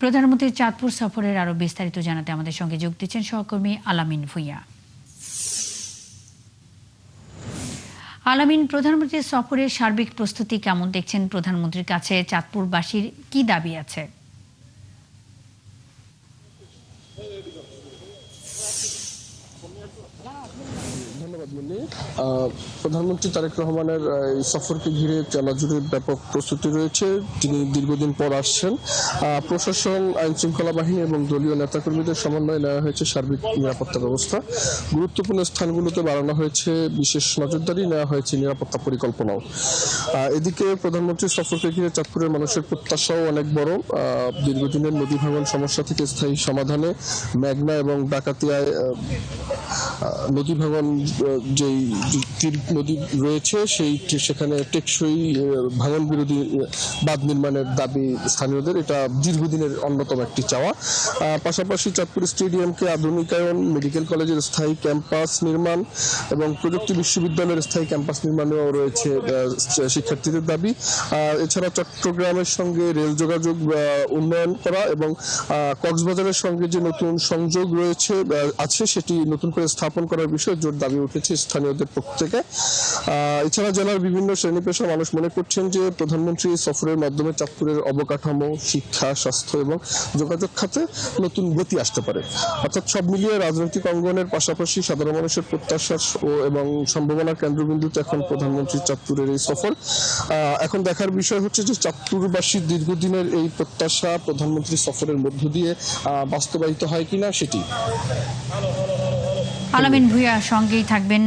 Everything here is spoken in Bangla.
প্রধানমন্ত্রীর চাঁদপুর সফরের আরো বিস্তারিত জানাতে আমাদের সঙ্গে যোগ দিচ্ছেন সহকর্মী আলামিন ভুঁইয়া। আলামিন, প্রধানমন্ত্রীর সফরের সার্বিক প্রস্তুতি কেমন দেখছেন? প্রধানমন্ত্রীর কাছে চাঁদপুরবাসীর কি দাবি আছে? ধন্যবাদ মুন্নি। প্রধানমন্ত্রী তারেক রহমানের এই সফরকে ঘিরে জেলা জুড়ে ব্যাপক প্রস্তুতি রয়েছে। তিনি দীর্ঘদিন পর আসছেন। প্রশাসন, আইন শৃঙ্খলা বাহিনী এবং দলীয় নেতাকর্মীদের সমন্বয়ে নেওয়া হয়েছে সার্বিক নিরাপত্তা ব্যবস্থা। গুরুত্বপূর্ণ স্থানগুলোতে বাড়ানো হয়েছে বিশেষ নজরদারি, নেওয়া হয়েছে নিরাপত্তা পরিকল্পনাও। এদিকে প্রধানমন্ত্রীর সফরকে ঘিরে চাঁদপুরের মানুষের প্রত্যাশাও অনেক বড়। দীর্ঘদিনের নদী ভাঙন সমস্যা থেকে স্থায়ী সমাধানে মেঘনা এবং ডাকাতিয়ায় নদী ভাঙন যেই নদী রয়েছে সেখানে টেকসই ভাঙন বিরোধী বাঁধ নির্মাণের দাবি স্থানীয়দের। এটা দীর্ঘদিনের অন্যতম একটি চাওয়া। পাশাপাশি চাঁদপুর স্টেডিয়ামকে আধুনিকায়ন, মেডিকেল কলেজের স্থায়ী ক্যাম্পাস নির্মাণ এবং প্রযুক্তি বিশ্ববিদ্যালয়ের স্থায়ী ক্যাম্পাস নির্মাণেও রয়েছে শিক্ষার্থীদের দাবি। এছাড়া চট্টগ্রামের সঙ্গে রেল যোগাযোগ উন্নয়ন করা এবং কক্সবাজারের সঙ্গে যে নতুন সংযোগ আছে সেটি নতুন করে স্থাপন করার বিষয়ে জোর দাবি উঠেছে স্থানীয়দের পক্ষ থেকে। এছাড়া জেলার বিভিন্ন শ্রেণী পেশার মানুষ মনে করছেন যে প্রধানমন্ত্রী সফরের মাধ্যমে চাঁদপুরের অবকাঠামো, শিক্ষা, স্বাস্থ্য এবং যোগাযোগ খাতে নতুন গতি আসতে পারে। অর্থাৎ সব মিলিয়ে রাজনৈতিক অঙ্গনের পাশাপাশি সাধারণ মানুষের প্রত্যাশা এবং সম্ভাবনার কেন্দ্রবিন্দুতে এখন প্রধানমন্ত্রী চাঁদপুরের এই সফর। এখন দেখার বিষয় হচ্ছে যে চাঁদপুরবাসীর দীর্ঘদিনের এই প্রত্যাশা প্রধানমন্ত্রী সফরের মধ্য দিয়ে বাস্তবায়িত হয় কিনা সেটি। আলামিন ভুঁইয়া সঙ্গেই থাকবেন।